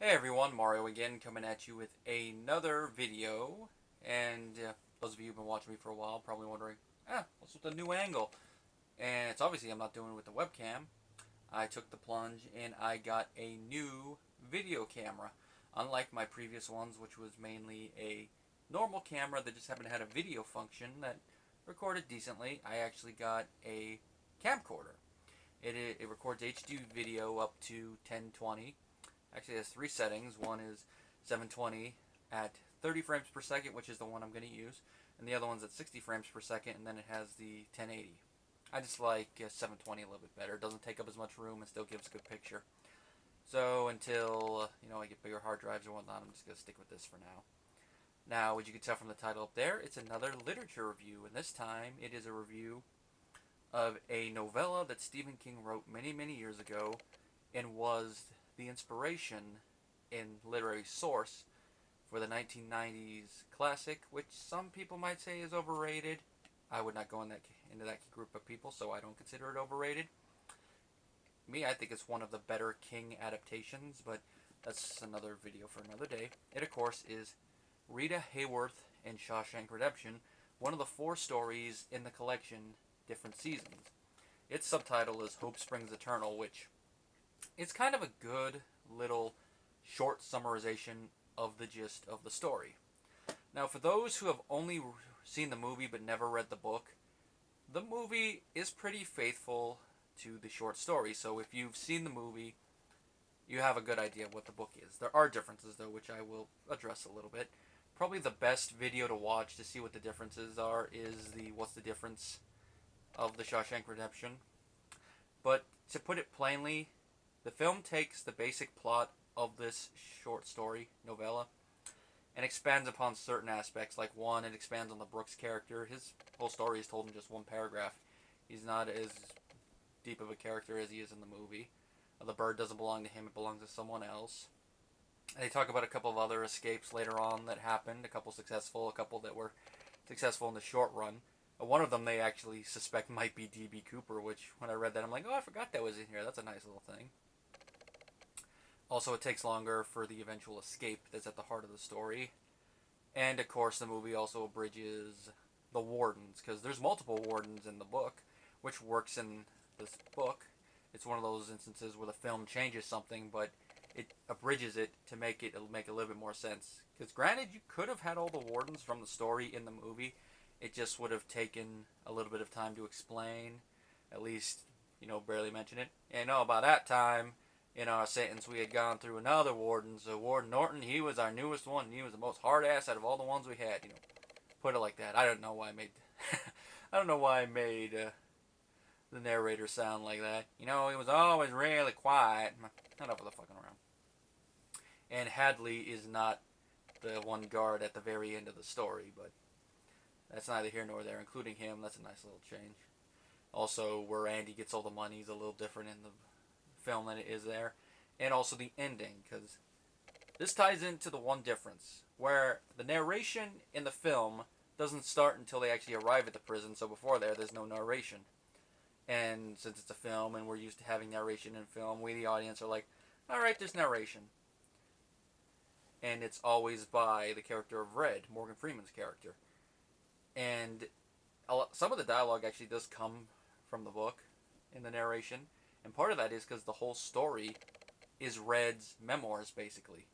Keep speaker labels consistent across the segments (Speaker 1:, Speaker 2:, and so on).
Speaker 1: Hey everyone, Mario again, coming at you with another video. And those of you who've been watching me for a while probably wondering, what's with the new angle? And it's obviously I'm not doing it with the webcam. I took the plunge and I got a new video camera. Unlike my previous ones, which was mainly a normal camera that just happened to have a video function that recorded decently, I actually got a camcorder. It records HD video up to 1020. Actually, it has three settings. One is 720 at 30 frames per second, which is the one I'm going to use, and the other one's at 60 frames per second, and then it has the 1080. I just like 720 a little bit better. It doesn't take up as much room and still gives a good picture. So until I get bigger hard drives or whatnot, I'm just going to stick with this for now. Now, as you can tell from the title up there, it's another literature review, and this time it is a review of a novella that Stephen King wrote many, many years ago and was the inspiration in literary source for the 1990s classic, which some people might say is overrated. I would not go into that group of people, so I don't consider it overrated. Me, I think it's one of the better King adaptations, but that's another video for another day. It, of course, is Rita Hayworth and Shawshank Redemption, one of the four stories in the collection, Different Seasons. Its subtitle is Hope Springs Eternal, which it's kind of a good little short summarization of the gist of the story. Now, for those who have only seen the movie but never read the book, the movie is pretty faithful to the short story. So if you've seen the movie, you have a good idea of what the book is. There are differences, though, which I will address a little bit. Probably the best video to watch to see what the differences are is the What's the Difference of the Shawshank Redemption. But to put it plainly, the film takes the basic plot of this short story, novella, and expands upon certain aspects. Like one, it expands on the Brooks character. His whole story is told in just one paragraph. He's not as deep of a character as he is in the movie. The bird doesn't belong to him, it belongs to someone else. And they talk about a couple of other escapes later on that happened, a couple successful, a couple that were successful in the short run. One of them they actually suspect might be D.B. Cooper, which when I read that I'm like, oh, I forgot that was in here. That's a nice little thing. Also, it takes longer for the eventual escape that's at the heart of the story. And, of course, the movie also abridges the wardens, because there's multiple wardens in the book, which works in this book. It's one of those instances where the film changes something, but it abridges it to make it make a little bit more sense. Because granted, you could have had all the wardens from the story in the movie. It just would have taken a little bit of time to explain, at least, barely mention it. And by that time, in our sentence, we had gone through another warden. So Warden Norton, he was our newest one. And he was the most hard ass out of all the ones we had. Put it like that. I don't know why I made. I don't know why I made the narrator sound like that. He was always really quiet. Not up with the fucking around. And Hadley is not the one guard at the very end of the story, but that's neither here nor there. Including him, that's a nice little change. Also, where Andy gets all the money is a little different in the film than it is there. And also the ending, because this ties into the one difference, where the narration in the film doesn't start until they actually arrive at the prison, so before there's no narration. And since it's a film and we're used to having narration in film, we the audience are like, alright, there's narration. And it's always by the character of Red, Morgan Freeman's character. And some of the dialogue actually does come from the book in the narration. And part of that is because the whole story is Red's memoirs, basically.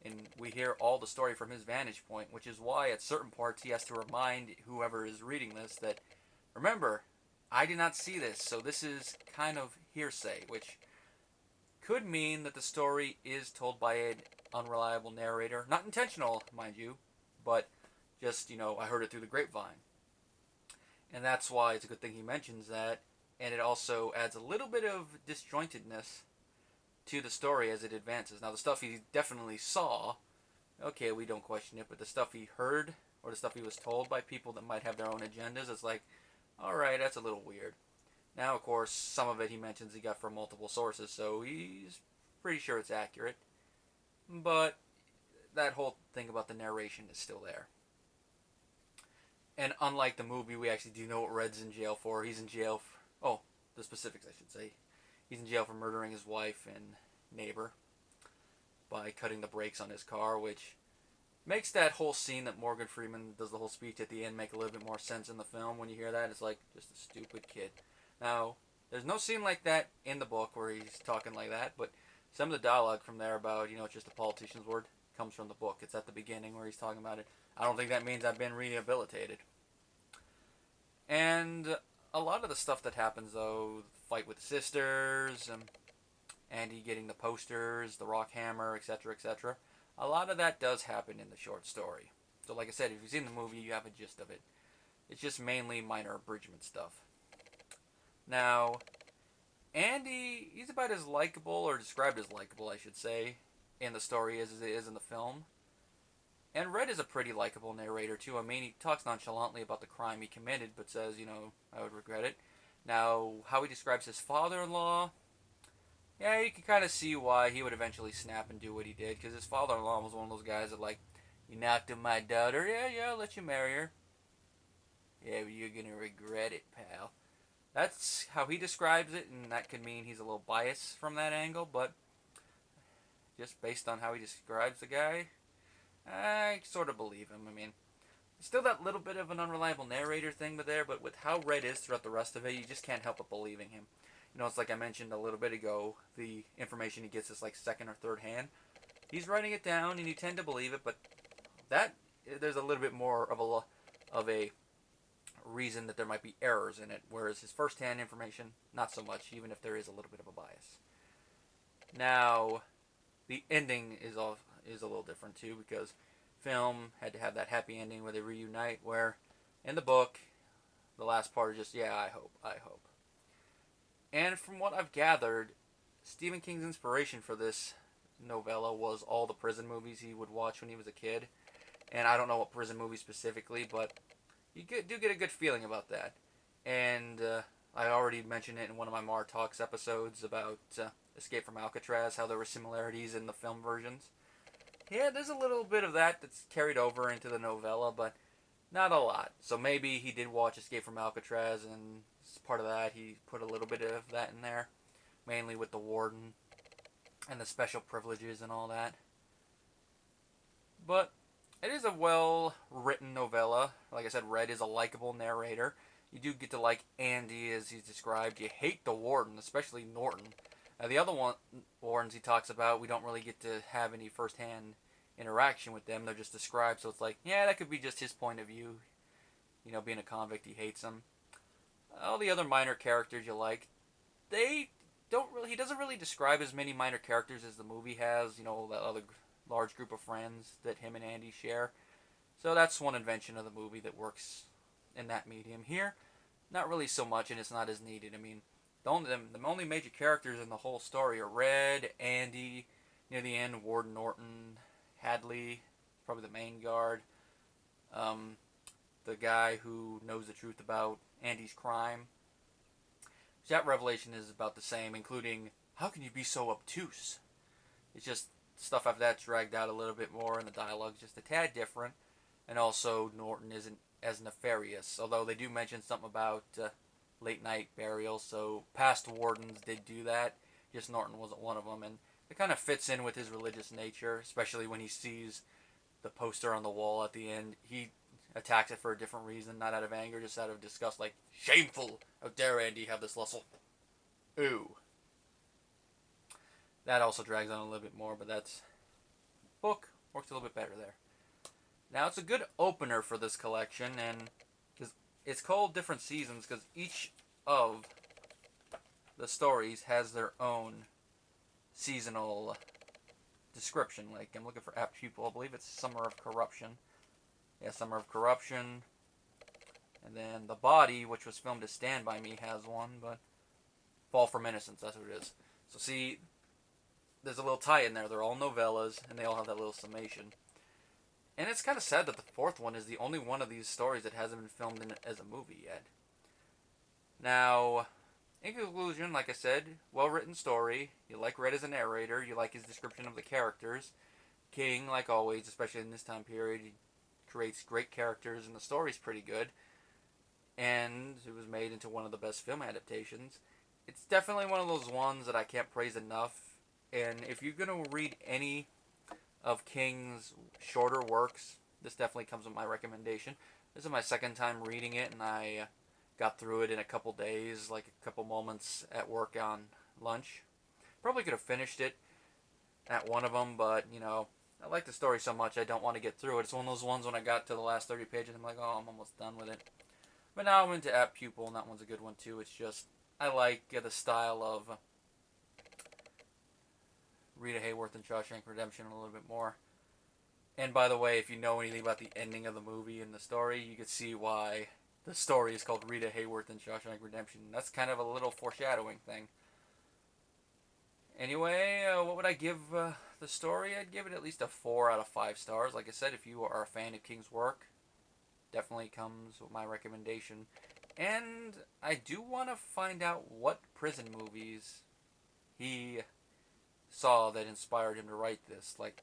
Speaker 1: And we hear all the story from his vantage point, which is why at certain parts he has to remind whoever is reading this that, remember, I did not see this, so this is kind of hearsay, which could mean that the story is told by an unreliable narrator. Not intentional, mind you, but just, I heard it through the grapevine. And that's why it's a good thing he mentions that. And it also adds a little bit of disjointedness to the story as it advances. Now, the stuff he definitely saw, okay, we don't question it, but the stuff he heard or the stuff he was told by people that might have their own agendas, it's like, alright, that's a little weird. Now, of course, some of it he mentions he got from multiple sources, so he's pretty sure it's accurate. But that whole thing about the narration is still there. And unlike the movie, we actually do know what Red's in jail for. He's in jail for, the specifics I should say. He's in jail for murdering his wife and neighbor. by cutting the brakes on his car, which makes that whole scene that Morgan Freeman does the whole speech at the end make a little bit more sense in the film. When you hear that, it's like, just a stupid kid. Now, there's no scene like that in the book where he's talking like that, but some of the dialogue from there about, it's just a politician's word, comes from the book. It's at the beginning where he's talking about it. I don't think that means I've been rehabilitated. And a lot of the stuff that happens, though, fight with the sisters, Andy getting the posters, the rock hammer, etc., etc., a lot of that does happen in the short story. So like I said, if you've seen the movie, you have a gist of it. It's just mainly minor abridgment stuff. Now, Andy, he's about as likable, or described as likable, I should say, in the story as it is in the film. And Red is a pretty likable narrator, too. I mean, he talks nonchalantly about the crime he committed, but says, I would regret it. Now, how he describes his father-in-law, yeah, you can kind of see why he would eventually snap and do what he did, because his father-in-law was one of those guys that, like, you knocked up my daughter, yeah, I'll let you marry her. Yeah, but you're gonna regret it, pal. That's how he describes it, and that could mean he's a little biased from that angle, but just based on how he describes the guy, I sort of believe him. I mean, still that little bit of an unreliable narrator thing but with how Red is throughout the rest of it, you just can't help but believing him. It's like I mentioned a little bit ago, the information he gets is like second or third hand. He's writing it down, and you tend to believe it, but there's a little bit more of a reason that there might be errors in it, whereas his first-hand information, not so much, even if there is a little bit of a bias. Now, the ending is a little different too, because film had to have that happy ending where they reunite, where in the book, the last part is just, yeah, I hope. And from what I've gathered, Stephen King's inspiration for this novella was all the prison movies he would watch when he was a kid. And I don't know what prison movie specifically, but you do get a good feeling about that. And I already mentioned it in one of my Mar Talks episodes about Escape from Alcatraz, how there were similarities in the film versions. Yeah, there's a little bit of that that's carried over into the novella, but not a lot. So maybe he did watch Escape from Alcatraz, and as part of that, he put a little bit of that in there, mainly with the warden and the special privileges and all that. But it is a well-written novella. Like I said, Red is a likable narrator. You do get to like Andy as he's described. You hate the warden, especially Norton. The other wardens he talks about, we don't really get to have any first-hand interaction with them. They're just described, so it's like, yeah, that could be just his point of view. Being a convict, he hates them. All the other minor characters you like, he doesn't really describe as many minor characters as the movie has, that other large group of friends that him and Andy share. So that's one invention of the movie that works in that medium. Here, not really so much, and it's not as needed. I mean, the only major characters in the whole story are Red, Andy, near the end, Warden Norton, Hadley, probably the main guard, the guy who knows the truth about Andy's crime. That revelation is about the same, including, how can you be so obtuse? It's just stuff after that's dragged out a little bit more, and the dialogue's just a tad different. And also, Norton isn't as nefarious, although they do mention something about late night burials, so past wardens did do that, just Norton wasn't one of them, and it kind of fits in with his religious nature, especially when he sees the poster on the wall at the end. He attacks it for a different reason, not out of anger, just out of disgust, like, shameful! How dare Andy have this Lussel? Ooh. That also drags on a little bit more, but that's... book works a little bit better there. Now, it's a good opener for this collection, and cause it's called Different Seasons because each of the stories has their own seasonal description. Like, I'm looking for apt pupil. I believe it's Summer of Corruption. Yeah, Summer of Corruption. And then The Body, which was filmed as Stand By Me, has one, but Fall from Innocence, that's what it is. So see, there's a little tie in there. They're all novellas, and they all have that little summation. And it's kind of sad that the fourth one is the only one of these stories that hasn't been filmed as a movie yet. Now, in conclusion, like I said, well-written story. You like Red as a narrator. You like his description of the characters. King, like always, especially in this time period, he creates great characters, and the story's pretty good. And it was made into one of the best film adaptations. It's definitely one of those ones that I can't praise enough. And if you're going to read any of King's shorter works. This definitely comes with my recommendation. This is my second time reading it, and I got through it in a couple days, like a couple moments at work on lunch. Probably could have finished it at one of them, but, you know, I like the story so much I don't want to get through it. It's one of those ones when I got to the last 30 pages, I'm like, oh, I'm almost done with it. But now I'm into Apt Pupil, and that one's a good one too. It's just, I like the style of Rita Hayworth and Shawshank Redemption a little bit more. And by the way, if you know anything about the ending of the movie and the story, you can see why the story is called Rita Hayworth and Shawshank Redemption. That's kind of a little foreshadowing thing. Anyway, what would I give the story? I'd give it at least a 4 out of 5 stars. Like I said, if you are a fan of King's work, definitely comes with my recommendation. And I do want to find out what prison movies he saw that inspired him to write this. Like,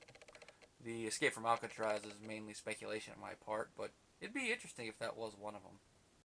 Speaker 1: the Escape from Alcatraz is mainly speculation on my part, but it'd be interesting if that was one of them.